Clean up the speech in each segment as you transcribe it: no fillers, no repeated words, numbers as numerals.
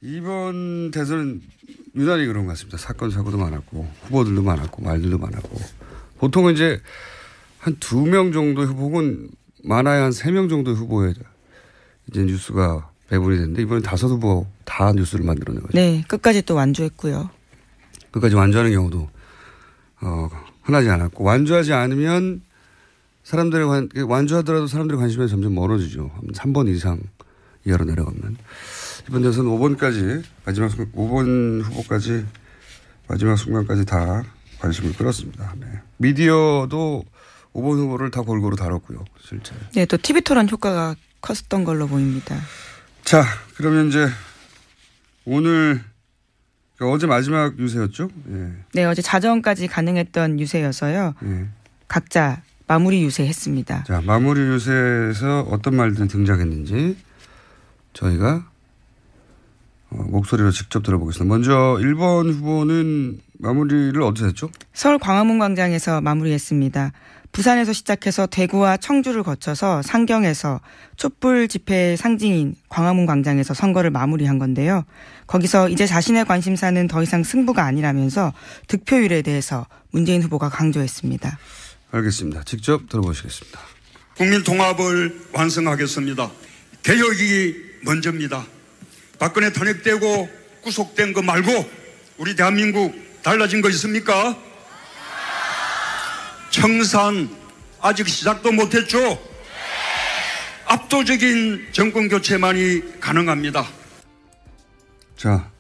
이번 대선은 유난히 그런 것 같습니다. 사건, 사고도 많았고, 후보들도 많았고, 말들도 많았고. 보통은 이제 한 2명 정도의 후보 혹은 많아야 한 3명 정도의 후보에 이제 뉴스가 배분이 됐는데 이번엔 5 후보 다 뉴스를 만들어낸 거죠. 네. 끝까지 또 완주했고요. 끝까지 완주하는 경우도 흔하지 않았고 완주하지 않으면 완주하더라도 사람들의 관심이 점점 멀어지죠. 3번 이상 이하로 내려가면. 이번 대선 5번까지 5번 후보까지 마지막 순간까지 다 관심을 끌었습니다. 네. 미디어도 5번 후보를 다 골고루 다뤘고요. 실제. 네. 또 TV 토론 효과가 컸던 걸로 보입니다. 자, 그러면 이제 오늘 어제 마지막 유세였죠? 예. 네. 어제 자정까지 가능했던 유세여서요. 예. 각자 마무리 유세했습니다. 자, 마무리 유세에서 어떤 말들이 등장했는지 저희가 목소리로 직접 들어보겠습니다. 먼저 1번 후보는 마무리를 어디서 했죠? 서울 광화문 광장에서 마무리했습니다. 부산에서 시작해서 대구와 청주를 거쳐서 상경에서 촛불 집회의 상징인 광화문 광장에서 선거를 마무리한 건데요. 거기서 이제 자신의 관심사는 더 이상 승부가 아니라면서 득표율에 대해서 문재인 후보가 강조했습니다. 알겠습니다. 직접 들어보시겠습니다. 국민 통합을 완성하겠습니다. 개혁이 먼저입니다. 박근혜 탄핵되고 구속된 거 말고 우리 대한민국 달라진 거 있습니까? 청산 아직 시작도 못했죠? 압도적인 정권 교체만이 가능합니다. 자,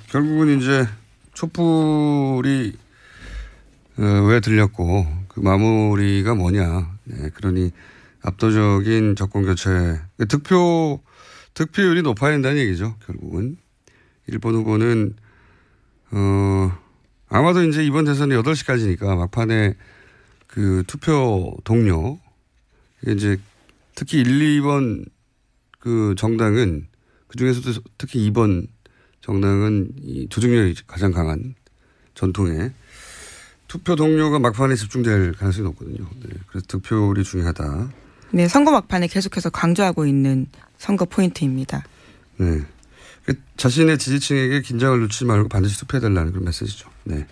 결국은 이제 촛불이 왜 들렸고 그 마무리가 뭐냐. 네, 그러니 압도적인 정권 교체, 득표율이 높아야 된다는 얘기죠. 결국은 1번 후보는 아마도 이제 이번 대선이 8시까지니까 막판에 그 투표 동료 이제 특히 1, 2번 그 정당은 그 중에서도 특히 2번 정당은 이 조직력이 가장 강한 전통의 투표 동료가 막판에 집중될 가능성이 높거든요. 네, 그래서 득표율이 중요하다. 네, 선거 막판에 계속해서 강조하고 있는 선거 포인트입니다. 네. 자신의 지지층에게 긴장을 놓치지 말고 반드시 투표해달라는 그런 메시지죠. 네.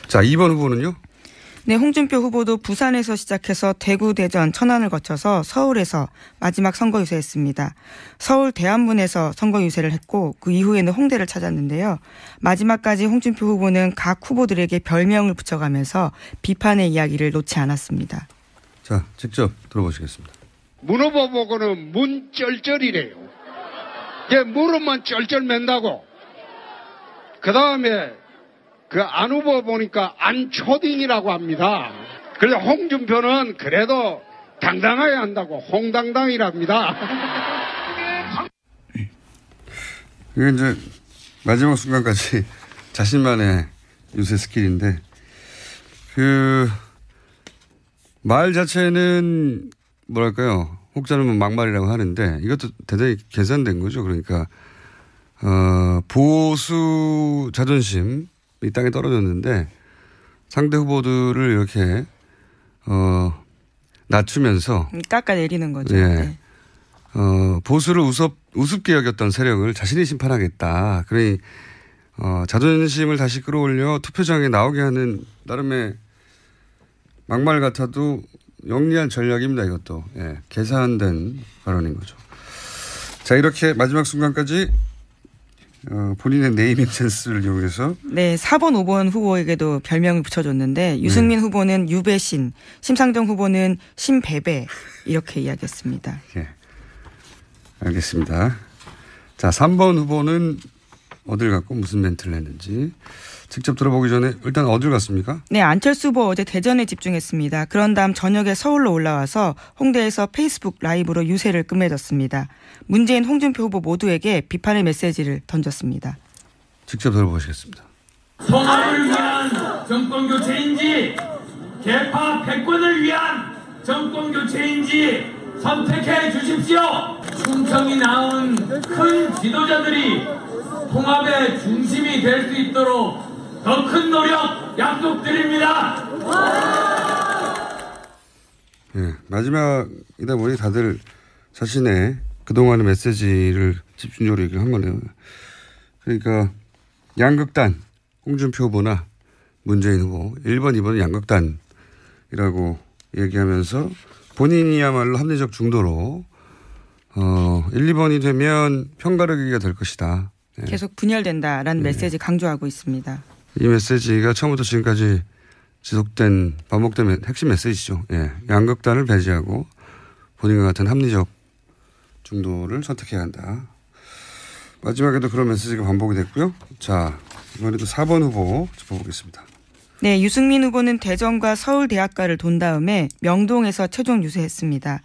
자, 2번 후보는요? 네, 홍준표 후보도 부산에서 시작해서 대구, 대전, 천안을 거쳐서 서울에서 마지막 선거 유세했습니다. 서울 대안문에서 선거 유세를 했고 그 이후에는 홍대를 찾았는데요. 마지막까지 홍준표 후보는 각 후보들에게 별명을 붙여가면서 비판의 이야기를 놓지 않았습니다. 자, 직접 들어보시겠습니다. 문 후보 보고는 문쩔쩔이래요. 이제 무릎만 쩔쩔 맨다고. 그 다음에 그 안 후보 보니까 안초딩이라고 합니다. 그래서 홍준표는 그래도 당당해야 한다고 홍당당이랍니다. 이게 이제 마지막 순간까지 자신만의 유세 스킬인데 그 말 자체는 뭐랄까요. 혹자는 막말이라고 하는데 이것도 대단히 계산된 거죠. 그러니까 보수 자존심이 땅에 떨어졌는데 상대 후보들을 이렇게 낮추면서 깎아내리는 거죠. 예. 네. 보수를 우습게 여겼던 세력을 자신이 심판하겠다. 그러니 자존심을 다시 끌어올려 투표장에 나오게 하는 나름의 막말 같아도 영리한 전략입니다. 이것도. 예, 계산된 발언인 거죠. 자, 이렇게 마지막 순간까지 본인의 네이밍 센스를 이용해서 네, 4번, 5번 후보에게도 별명을 붙여줬는데 유승민 후보는 유배신, 심상정 후보는 심배배 이렇게 이야기했습니다. 예, 알겠습니다. 자, 3번 후보는 어딜 갔고 무슨 멘트를 했는지 직접 들어보기 전에 일단 어딜 갔습니까? 네, 안철수 후보 어제 대전에 집중했습니다. 그런 다음 저녁에 서울로 올라와서 홍대에서 페이스북 라이브로 유세를 끝맺었습니다. 문재인, 홍준표 후보 모두에게 비판의 메시지를 던졌습니다. 직접 들어보시겠습니다. 통합을 위한 정권교체인지 개파 패권을 위한 정권교체인지 선택해 주십시오. 충청이 낳은 큰 지도자들이 통합의 중심이 될 수 있도록 더 큰 노력 약속드립니다. 네, 마지막이다 보니 다들 자신의 그동안의 메시지를 집중적으로 얘기를 한 거네요. 그러니까 양극단, 홍준표 후보나 문재인 후보 1번, 2번은 양극단이라고 얘기하면서 본인이야말로 합리적 중도로 1, 2번이 되면 편가르기가 될 것이다. 네. 계속 분열된다라는 메시지 강조하고 있습니다. 이 메시지가 처음부터 지금까지 지속된 반복된 핵심 메시지죠. 예. 양극단을 배제하고 본인과 같은 합리적 중도를 선택해야 한다. 마지막에도 그런 메시지가 반복이 됐고요. 자, 이번에도 4번 후보 짚어보겠습니다. 네, 유승민 후보는 대전과 서울대학가를 돈 다음에 명동에서 최종 유세했습니다.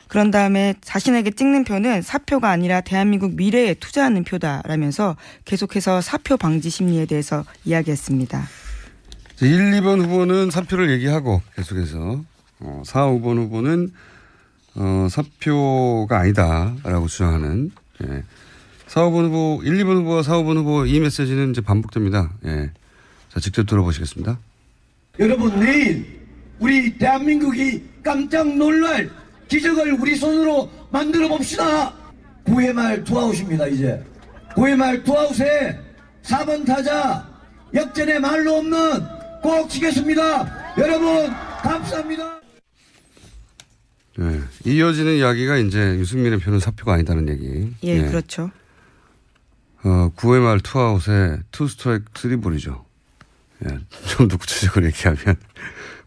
그런 다음에 자신에게 찍는 표는 사표가 아니라 대한민국 미래에 투자하는 표다라면서 계속해서 사표 방지 심리에 대해서 이야기했습니다. 1, 2번 후보는 사표를 얘기하고 계속해서 4, 5번 후보는 사표가 아니다라고 주장하는 4, 5번 후보, 1, 2번 후보와 4, 5번 후보 이 메시지는 이제 반복됩니다. 예. 자, 직접 들어보시겠습니다. 여러분, 내일 우리 대한민국이 깜짝 놀랄 기적을 우리 손으로 만들어 봅시다. 9회 말 투아웃입니다. 이제 9회 말 투아웃에 4번 타자 역전의 말로 없는 꼭 치겠습니다. 여러분 감사합니다. 네. 이어지는 이야기가 이제 유승민의 표는 사표가 아니다는 얘기. 예, 그렇죠. 9회 말 투아웃에 2스트라이크 3볼이죠. 예. 좀 더 구체적으로 얘기하면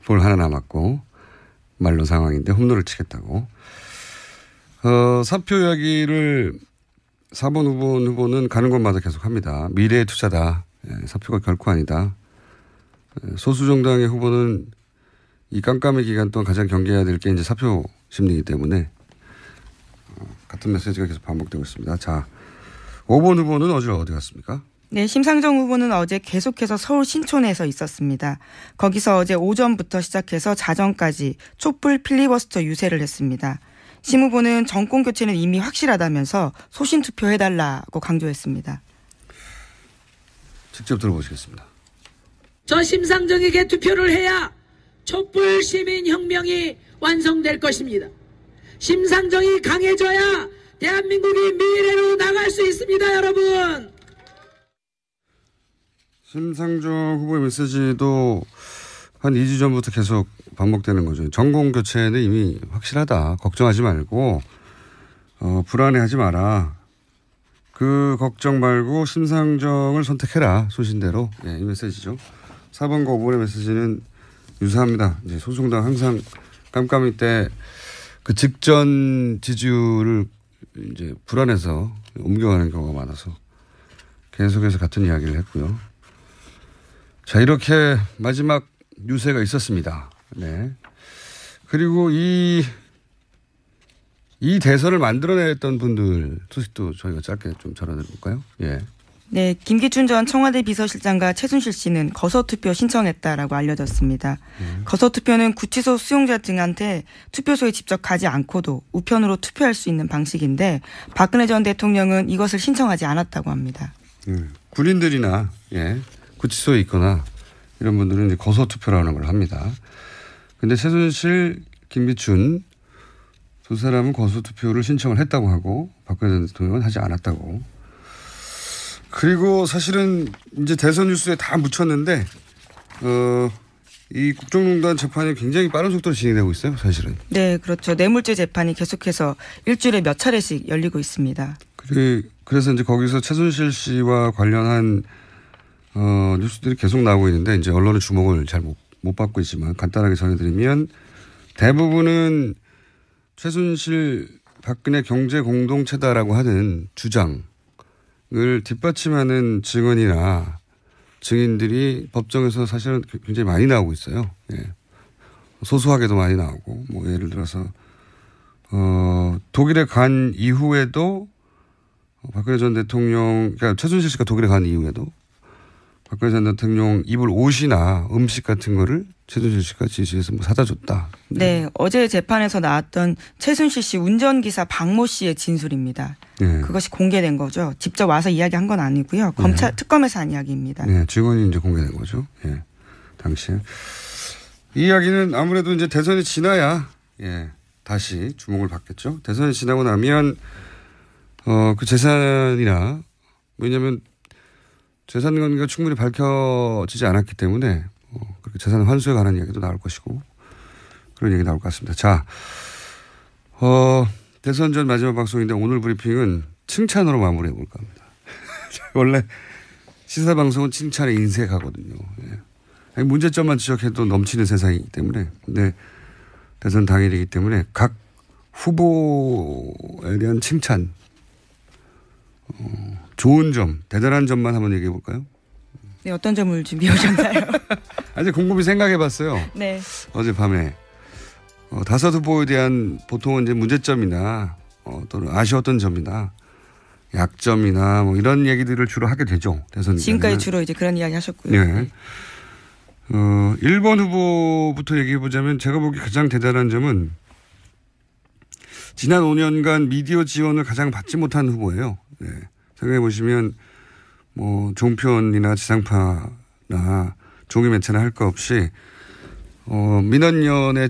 볼 하나 남았고 말로 상황인데 홈런을 치겠다고. 사표 이야기를 4번 후보는 가는 곳마다 계속 합니다. 미래의 투자다. 예. 사표가 결코 아니다. 소수 정당의 후보는 이 깜깜의 기간 동안 가장 경계해야 될 게 이제 사표 심리이기 때문에 같은 메시지가 계속 반복되고 있습니다. 자, 5번 후보는 어디 갔습니까? 네, 심상정 후보는 어제 계속해서 서울 신촌에서 있었습니다. 거기서 어제 오전부터 시작해서 자정까지 촛불 필리버스터 유세를 했습니다. 심 후보는 정권 교체는 이미 확실하다면서 소신 투표해달라고 강조했습니다. 직접 들어보시겠습니다. 저 심상정에게 투표를 해야 촛불 시민혁명이 완성될 것입니다. 심상정이 강해져야 대한민국이 미래로 나갈 수 있습니다, 여러분. 심상정 후보의 메시지도 한 2주 전부터 계속 반복되는 거죠. 정권 교체는 이미 확실하다. 걱정하지 말고 불안해하지 마라. 그 걱정 말고 심상정을 선택해라. 소신대로. 네, 이 메시지죠. 4번과 5번의 메시지는 유사합니다. 이제 소수정당 항상 깜깜이 때 그 직전 지지율을 이제 불안해서 옮겨가는 경우가 많아서 계속해서 같은 이야기를 했고요. 자, 이렇게 마지막 유세가 있었습니다. 네. 그리고 이 대선을 만들어냈던 분들 소식도 저희가 짧게 좀 전해드릴까요? 예. 네, 김기춘 전 청와대 비서실장과 최순실 씨는 거소투표 신청했다라고 알려졌습니다. 거소투표는 구치소 수용자 등한테 투표소에 직접 가지 않고도 우편으로 투표할 수 있는 방식인데 박근혜 전 대통령은 이것을 신청하지 않았다고 합니다. 군인들이나 구치소에 있거나 이런 분들은 이제 거소투표라는 걸 합니다. 그런데 최순실, 김기춘 두 사람은 거소투표를 신청을 했다고 하고 박근혜 전 대통령은 하지 않았다고. 그리고 사실은 이제 대선 뉴스에 다 묻혔는데 이 국정농단 재판이 굉장히 빠른 속도로 진행되고 있어요, 사실은. 네, 그렇죠. 뇌물죄 재판이 계속해서 일주일에 몇 차례씩 열리고 있습니다. 그래서 이제 거기서 최순실 씨와 관련한 뉴스들이 계속 나오고 있는데 이제 언론의 주목을 잘 못 받고 있지만 간단하게 전해드리면 대부분은 최순실 박근혜 경제 공동체다라고 하는 주장을 뒷받침하는 증언이나 증인들이 법정에서 사실은 굉장히 많이 나오고 있어요. 예. 소소하게도 많이 나오고 뭐 예를 들어서 독일에 간 이후에도 박근혜 전 대통령, 그러니까 최순실 씨가 독일에 간 이후에도 박근혜 전 대통령 입을 옷이나 음식 같은 거를 최순실 씨가 지시해서 뭐 사다 줬다. 네, 어제 재판에서 나왔던 최순실 씨 운전기사 박모 씨의 진술입니다. 네. 그것이 공개된 거죠. 직접 와서 이야기한 건 아니고요. 검찰 특검에서 한 이야기입니다. 네, 증언이 이제 공개된 거죠. 예, 당시에. 이 이야기는 아무래도 이제 대선이 지나야 다시 주목을 받겠죠. 대선이 지나고 나면 그 재산이나 왜냐하면 재산 관계가 충분히 밝혀지지 않았기 때문에 그렇게 재산 환수에 관한 이야기도 나올 것이고 그런 얘기 나올 것 같습니다. 자, 대선 전 마지막 방송인데 오늘 브리핑은 칭찬으로 마무리해 볼까 합니다. 원래 시사 방송은 칭찬에 인색하거든요. 예. 문제점만 지적해도 넘치는 세상이기 때문에 근데 대선 당일이기 때문에 각 후보에 대한 칭찬, 좋은 점, 대단한 점만 한번 얘기해 볼까요? 네, 어떤 점을 준비해 오셨나요? 아주 곰곰이 생각해 봤어요. 네. 어젯밤에. 다섯 후보에 대한 보통은 이제 문제점이나 또는 아쉬웠던 점이나 약점이나 뭐 이런 얘기들을 주로 하게 되죠. 대선 지금까지 주로 이제 그런 이야기 하셨고요. 네. 1번 후보부터 얘기해 보자면 제가 보기 가장 대단한 점은 지난 5년간 미디어 지원을 가장 받지 못한 후보예요. 네. 생각해 보시면 뭐 종편이나 지상파나 종이 매체나 할 거 없이 민원연에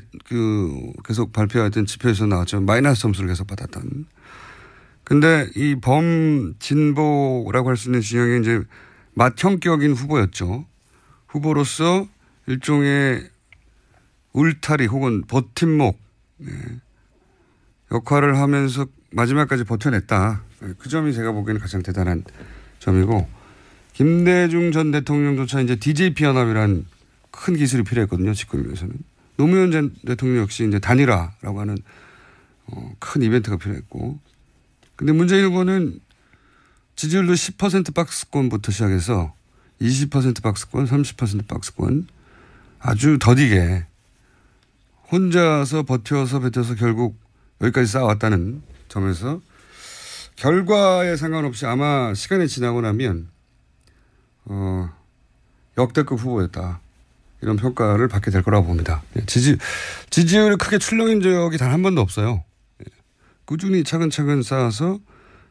계속 발표하던 지표에서 나왔죠. 마이너스 점수를 계속 받았던. 근데 이 범진보라고 할 수 있는 진영의 이제 맏형격인 후보였죠. 후보로서 일종의 울타리 혹은 버팀목 역할을 하면서 마지막까지 버텨냈다. 그 점이 제가 보기에는 가장 대단한 점이고 김대중 전 대통령조차 이제 DJP 연합이란 큰 기술이 필요했거든요. 집권을 위해서는. 노무현 전 대통령 역시 이제 단일화라고 하는 큰 이벤트가 필요했고. 근데 문재인 후보는 지지율도 10% 박스권부터 시작해서 20% 박스권, 30% 박스권 아주 더디게 혼자서 버텨서 결국 여기까지 쌓아왔다는 점에서 결과에 상관없이 아마 시간이 지나고 나면 역대급 후보였다. 이런 평가를 받게 될 거라고 봅니다. 지지율이 크게 출렁인 적이 단 한 번도 없어요. 꾸준히 차근차근 쌓아서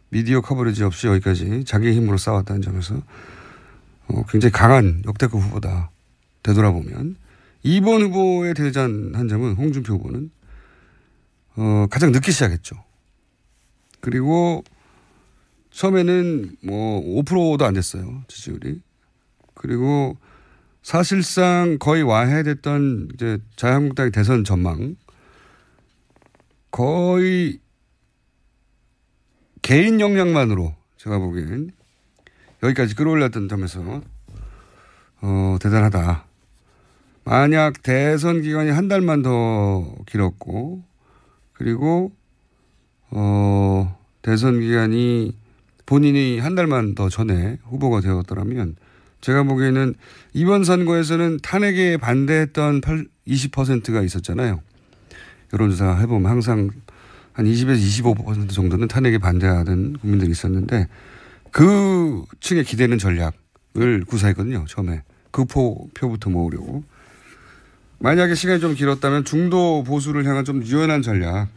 미디어 커버리지 없이 여기까지 자기의 힘으로 쌓아왔다는 점에서 굉장히 강한 역대급 후보다. 되돌아보면. 2번 후보의 대단한 점은 홍준표 후보는 가장 늦게 시작했죠. 그리고 처음에는 뭐 5%도 안 됐어요. 지지율이. 그리고 사실상 거의 와해됐던 이제 자유한국당의 대선 전망 거의 개인 역량만으로 제가 보기엔 여기까지 끌어올렸던 점에서 대단하다. 만약 대선 기간이 한 달만 더 길었고 그리고 대선 기간이 본인이 한 달만 더 전에 후보가 되었더라면 제가 보기에는 이번 선거에서는 탄핵에 반대했던 20%가 있었잖아요. 여론조사 해보면 항상 한 20에서 25% 정도는 탄핵에 반대하던 국민들이 있었는데 그 층에 기대는 전략을 구사했거든요. 처음에. 그 표부터 모으려고. 만약에 시간이 좀 길었다면 중도 보수를 향한 좀 유연한 전략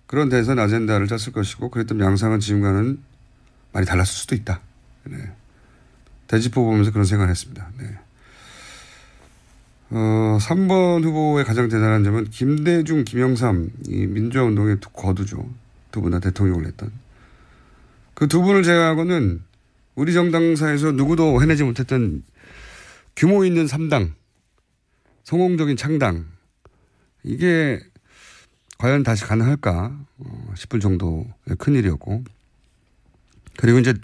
그런 대선 아젠다를 짰을 것이고 그랬던 양상은 지금과는 많이 달랐을 수도 있다. 네. 대지포 보면서 그런 생각을 했습니다. 네. 3번 후보의 가장 대단한 점은 김대중, 김영삼 이 민주화운동의 거두죠. 두 분 다 대통령을 했던. 그 두 분을 제외하고는 우리 정당사에서 누구도 해내지 못했던 규모 있는 3당, 성공적인 창당 이게 과연 다시 가능할까 싶을 정도의 큰일이었고 그리고 이제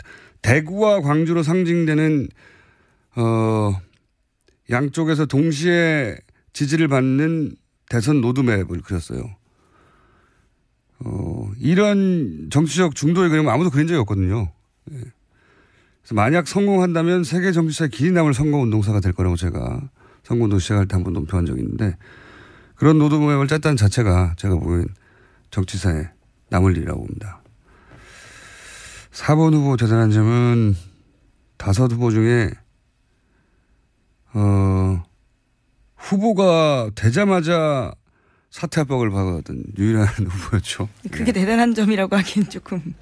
대구와 광주로 상징되는 양쪽에서 동시에 지지를 받는 대선 로드맵을 그렸어요. 이런 정치적 중도의 그림은 아무도 그린 적이 없거든요. 그래서 만약 성공한다면 세계 정치사에 길이 남을 선거운동사가 될 거라고 제가 선거운동 시작할 때 한번 논평한 적이 있는데 그런 로드맵을 짰다는 자체가 제가 보기엔 정치사에 남을 일이라고 봅니다. 4번 후보 대단한 점은 5 후보 중에 후보가 되자마자 사퇴 압박을 받았던 유일한 후보였죠. 그게 대단한 점이라고 하기엔 조금.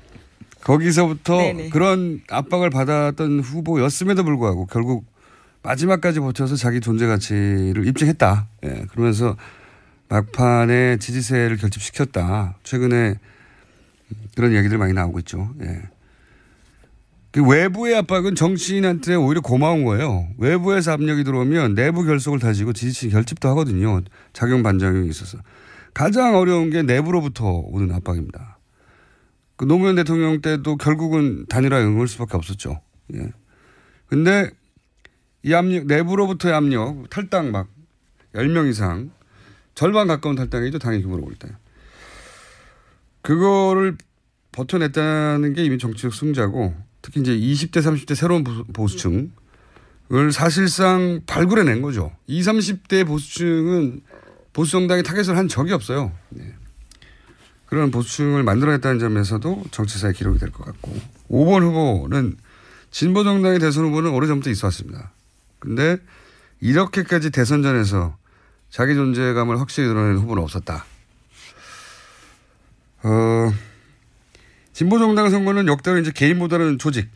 거기서부터 네네. 그런 압박을 받았던 후보였음에도 불구하고 결국 마지막까지 버텨서 자기 존재 가치를 입증했다. 예, 그러면서 막판에 지지세를 결집시켰다. 최근에 그런 이야기들 많이 나오고 있죠. 예. 그 외부의 압박은 정치인한테 오히려 고마운 거예요. 외부에서 압력이 들어오면 내부 결속을 다지고 지지층 결집도 하거든요. 작용 반작용이 있어서. 가장 어려운 게 내부로부터 오는 압박입니다. 그 노무현 대통령 때도 결국은 단일화에 응할 수밖에 없었죠. 예. 근데 이 압력, 내부로부터의 압력, 탈당 막 10명 이상, 절반 가까운 탈당이죠. 당의 규모로 볼 때. 그거를 버텨냈다는 게 이미 정치적 승자고, 특히 이제 20대, 30대 새로운 보수층을 사실상 발굴해낸 거죠. 20, 30대 보수층은 보수정당이 타겟을 한 적이 없어요. 네. 그런 보수층을 만들어냈다는 점에서도 정치사에 기록이 될 것 같고, 5번 후보는 진보정당의 대선 후보는 오래전부터 있어 왔습니다. 근데 이렇게까지 대선전에서 자기 존재감을 확실히 드러내는 후보는 없었다. 진보정당 선거는 역대로 이제 개인보다는 조직,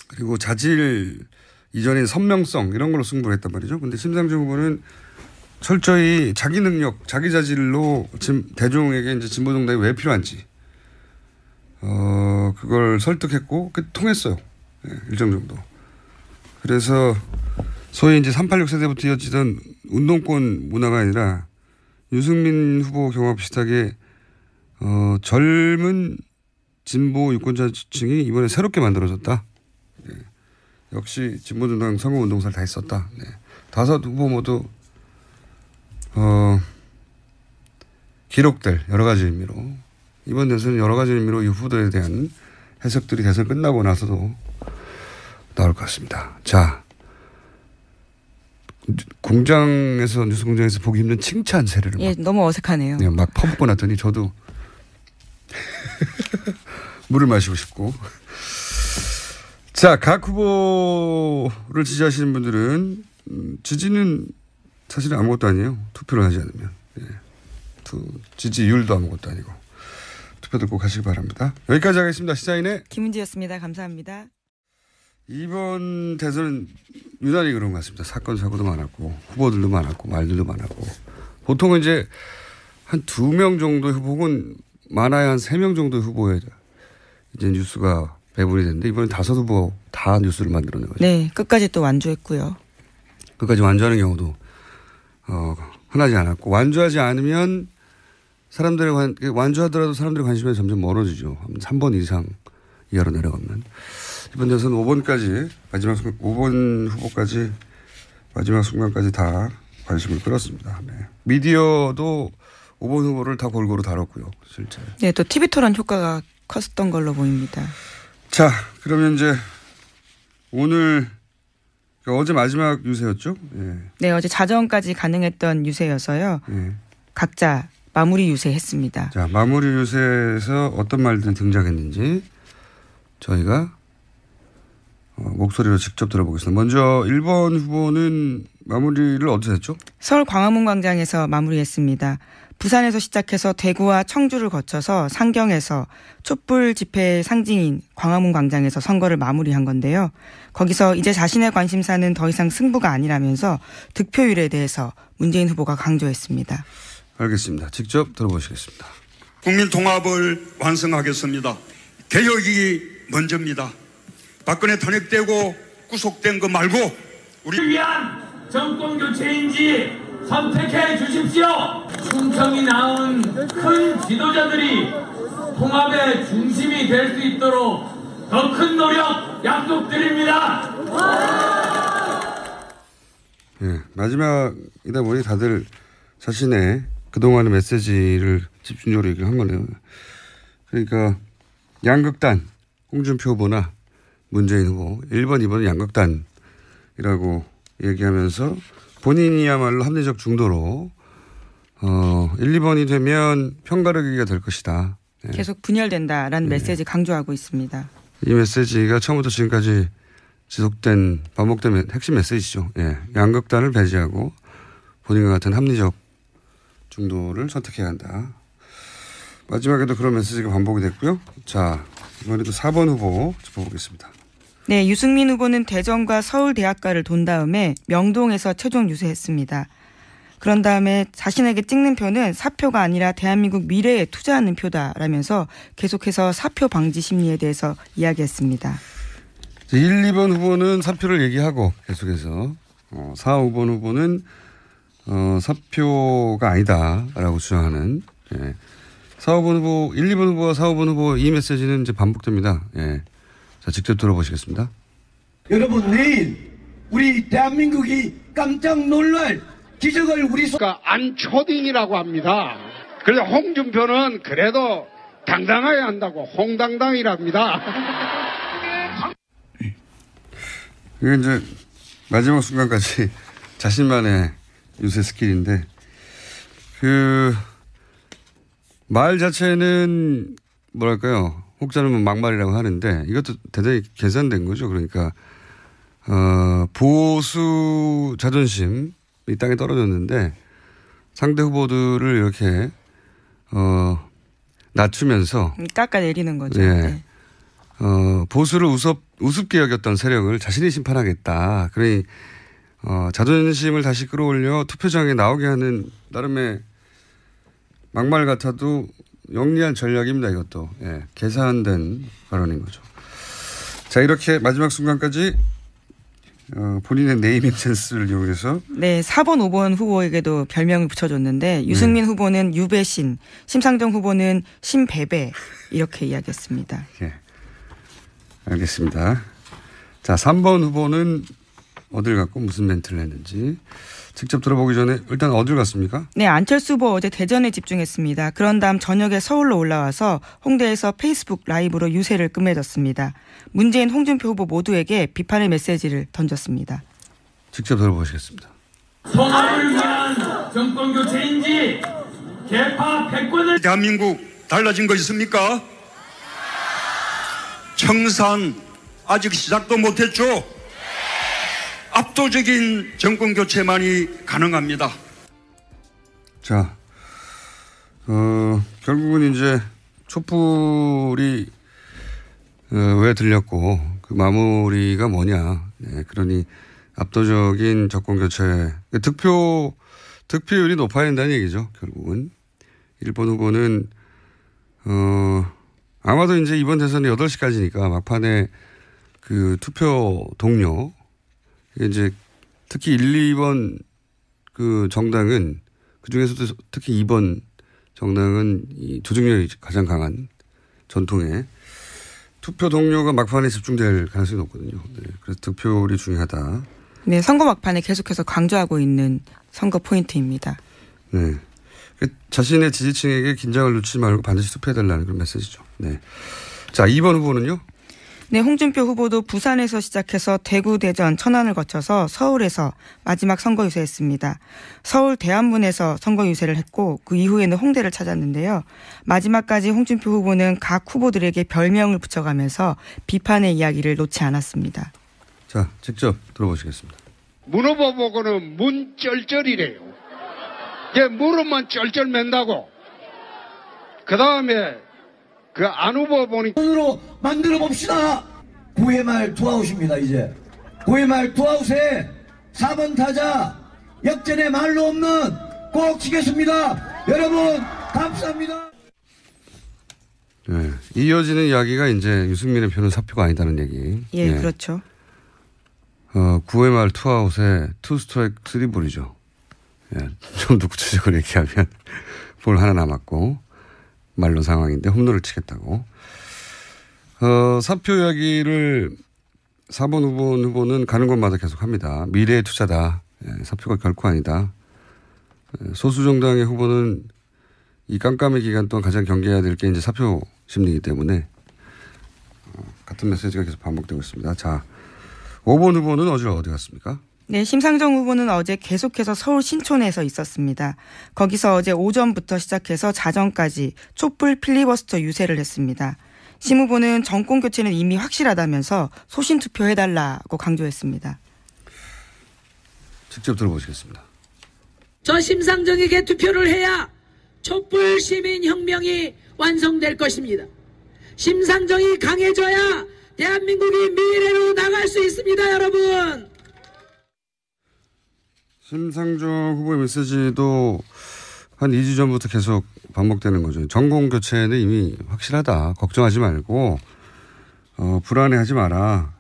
그리고 자질 이전인 선명성, 이런 걸로 승부를 했단 말이죠. 근데 심상정 후보는 철저히 자기 능력, 자기 자질로 대중에게 이제 진보정당이 왜 필요한지, 그걸 설득했고, 통했어요. 네, 일정 정도. 그래서 소위 이제 386 세대부터 이어지던 운동권 문화가 아니라 유승민 후보 경우와 비슷하게, 젊은 진보 유권자층이 이번에 새롭게 만들어졌다. 네. 역시 진보정당 선거운동사를 다 했었다. 네. 5 후보 모두 기록될 여러 가지 의미로, 이번 대선은 여러 가지 의미로 이 후보들에 대한 해석들이 대선 끝나고 나서도 나올 것 같습니다. 자, 공장에서, 뉴스 공장에서 보기 힘든 칭찬 세례를. 예, 너무 어색하네요. 네, 막 퍼붓고 났더니 저도 물을 마시고 싶고. 자, 각 후보를 지지하시는 분들은 지지는 사실은 아무것도 아니에요. 투표를 하지 않으면. 예. 지지율도 아무것도 아니고. 투표들 꼭 하시기 바랍니다. 여기까지 하겠습니다. 시사인의 김은지였습니다. 감사합니다. 이번 대선은 유난히 그런 것 같습니다. 사건, 사고도 많았고, 후보들도 많았고, 말들도 많았고. 보통은 이제 한 2명 정도의 후보, 혹은 많아야 한 3명 정도의 후보에 이제 뉴스가 배분이 됐는데, 이번엔 5 후보 다 뉴스를 만들어낸 거죠. 네, 끝까지 또 완주했고요. 끝까지 완주하는 경우도 흔하지 않았고, 완주하지 않으면 완주하더라도 사람들의 관심이 점점 멀어지죠. 3번 이상 이하로 내려가면. 이번 대선 5번까지, 5번 후보까지, 마지막 순간까지 다 관심을 끌었습니다. 네. 미디어도 5번 후보를 다 골고루 다뤘고요, 실제. 네, 또 TV 토론 효과가 컸던 걸로 보입니다. 자, 그러면 이제 오늘, 어제 마지막 유세였죠? 네. 네, 어제 자정까지 가능했던 유세여서요. 네. 각자 마무리 유세했습니다. 자, 마무리 유세에서 어떤 말들이 등장했는지 저희가 목소리로 직접 들어보겠습니다. 먼저 1번 후보는 마무리를 어디서 했죠? 서울 광화문 광장에서 마무리했습니다. 부산에서 시작해서 대구와 청주를 거쳐서 상경에서 촛불 집회의 상징인 광화문 광장에서 선거를 마무리한 건데요. 거기서 이제 자신의 관심사는 더 이상 승부가 아니라면서 득표율에 대해서 문재인 후보가 강조했습니다. 알겠습니다. 직접 들어보시겠습니다. 국민 통합을 완성하겠습니다. 개혁이 먼저입니다. 박근혜 탄핵되고 구속된 거 말고 우리 위한 정권 교체인지 선택해 주십시오. 충청이 낳은 큰 지도자들이 통합의 중심이 될 수 있도록 더 큰 노력 약속드립니다. 네, 마지막이다 보니 다들 자신의 그동안의 메시지를 집중적으로 얘기를 한 거네요. 그러니까 양극단, 홍준표 후보나 문재인 후보, 1번, 2번은 양극단이라고 얘기하면서 본인이야말로 합리적 중도로 1, 2번이 되면 편가르기가 될 것이다. 네. 계속 분열된다라는 메시지 강조하고 있습니다. 이 메시지가 처음부터 지금까지 지속된 반복된 핵심 메시지죠. 예. 양극단을 배제하고 본인과 같은 합리적 중도를 선택해야 한다. 마지막에도 그런 메시지가 반복이 됐고요. 자, 이번에도 4번 후보 짚어보겠습니다. 네, 유승민 후보는 대전과 서울대학가를 돈 다음에 명동에서 최종 유세했습니다. 그런 다음에 자신에게 찍는 표는 사표가 아니라 대한민국 미래에 투자하는 표다라면서 계속해서 사표 방지 심리에 대해서 이야기했습니다. 1, 2번 후보는 사표를 얘기하고 계속해서 4, 5번 후보는 사표가 아니다라고 주장하는 4, 5번 후보, 1, 2번 후보와 4, 5번 후보 이 메시지는 이제 반복됩니다. 자, 직접 들어보시겠습니다. 여러분 내일 우리 대한민국이 깜짝 놀랄 기적을 우리 안초딩이라고 합니다. 그래서 홍준표는 그래도 당당해야 한다고 홍당당이랍니다. 이게 이제 마지막 순간까지 자신만의 유세 스킬인데 말 자체는 뭐랄까요, 혹자는 막말이라고 하는데 이것도 대단히 계산된 거죠. 그러니까 보수 자존심이 땅에 떨어졌는데 상대 후보들을 이렇게 낮추면서 깎아내리는 거죠. 네. 보수를 우습게 여겼던 세력을 자신이 심판하겠다. 그러니 자존심을 다시 끌어올려 투표장에 나오게 하는 나름의 막말 같아도 영리한 전략입니다. 이것도 계산된 발언인 거죠. 자, 이렇게 마지막 순간까지 본인의 네이밍 센스를 이용해서 4번, 5번 후보에게도 별명을 붙여줬는데 유승민 후보는 유배신, 심상정 후보는 신배배 이렇게 이야기했습니다. 알겠습니다. 자, 3번 후보는 어딜 갔고 무슨 멘트를 했는지 직접 들어보기 전에 일단 어딜 갔습니까? 네, 안철수 후보 어제 대전에 집중했습니다. 그런 다음 저녁에 서울로 올라와서 홍대에서 페이스북 라이브로 유세를 끝맺었습니다. 문재인, 홍준표 후보 모두에게 비판의 메시지를 던졌습니다. 직접 들어보시겠습니다. 통합을 위한 정권교체인지 개파 패권을 대한민국 달라진 거 있습니까? 청산 아직 시작도 못했죠? 압도적인 정권 교체만이 가능합니다. 자, 결국은 이제 촛불이 왜 들렸고 그 마무리가 뭐냐. 그러니 압도적인 정권 교체, 득표율이 높아야 된다는 얘기죠. 결국은 1번 후보는 아마도 이제 이번 대선이 8시까지니까 막판에 그 투표 동료, 이제 특히 1, 2번 그 정당은 그 중에서도 특히 2번 정당은 이 조직력이 가장 강한 전통의 투표 동료가 막판에 집중될 가능성이 높거든요. 그래서 득표율이 중요하다. 네, 선거 막판에 계속해서 강조하고 있는 선거 포인트입니다. 네. 자신의 지지층에게 긴장을 놓치지 말고 반드시 투표해달라는 그런 메시지죠. 네. 자, 2번 후보는요? 네, 홍준표 후보도 부산에서 시작해서 대구, 대전, 천안을 거쳐서 서울에서 마지막 선거 유세했습니다. 서울 대안문에서 선거 유세를 했고 그 이후에는 홍대를 찾았는데요. 마지막까지 홍준표 후보는 각 후보들에게 별명을 붙여가면서 비판의 이야기를 놓지 않았습니다. 자, 직접 들어보시겠습니다. 문 후보 보고는 문쩔쩔이래요. 이제 무릎만 쩔쩔 맨다고. 그 다음에 그 안 후보 보니까 손으로 만들어 봅시다. 9회 말 투아웃입니다. 이제 9회 말 투아웃에 4번 타자 역전의 말로 없는 꼭 치겠습니다. 여러분 감사합니다. 네. 이어지는 이야기가 이제 유승민의 표는 사표가 아니다는 얘기. 예, 그렇죠. 9회 말 투아웃에 2스트라이크 3볼이죠. 좀 더 구체적으로 얘기하면 볼 하나 남았고 말로 상황인데 홈런을 치겠다고. 사표 이야기를 4번 후보는 가는 곳마다 계속 합니다. 미래의 투자다. 사표가 결코 아니다. 소수 정당의 후보는 이 깜깜의 기간 동안 가장 경계해야 될 게 이제 사표 심리이기 때문에 같은 메시지가 계속 반복되고 있습니다. 자, 5번 후보는 어디 갔습니까? 네, 심상정 후보는 어제 계속해서 서울 신촌에서 있었습니다. 거기서 어제 오전부터 시작해서 자정까지 촛불 필리버스터 유세를 했습니다. 심 후보는 정권 교체는 이미 확실하다면서 소신 투표해달라고 강조했습니다. 직접 들어보시겠습니다. 저 심상정에게 투표를 해야 촛불 시민혁명이 완성될 것입니다. 심상정이 강해져야 대한민국이 미래로 나갈 수 있습니다, 여러분. 심상정 후보의 메시지도 한 2주 전부터 계속 반복되는 거죠. 전공 교체는 이미 확실하다. 걱정하지 말고 불안해하지 마라.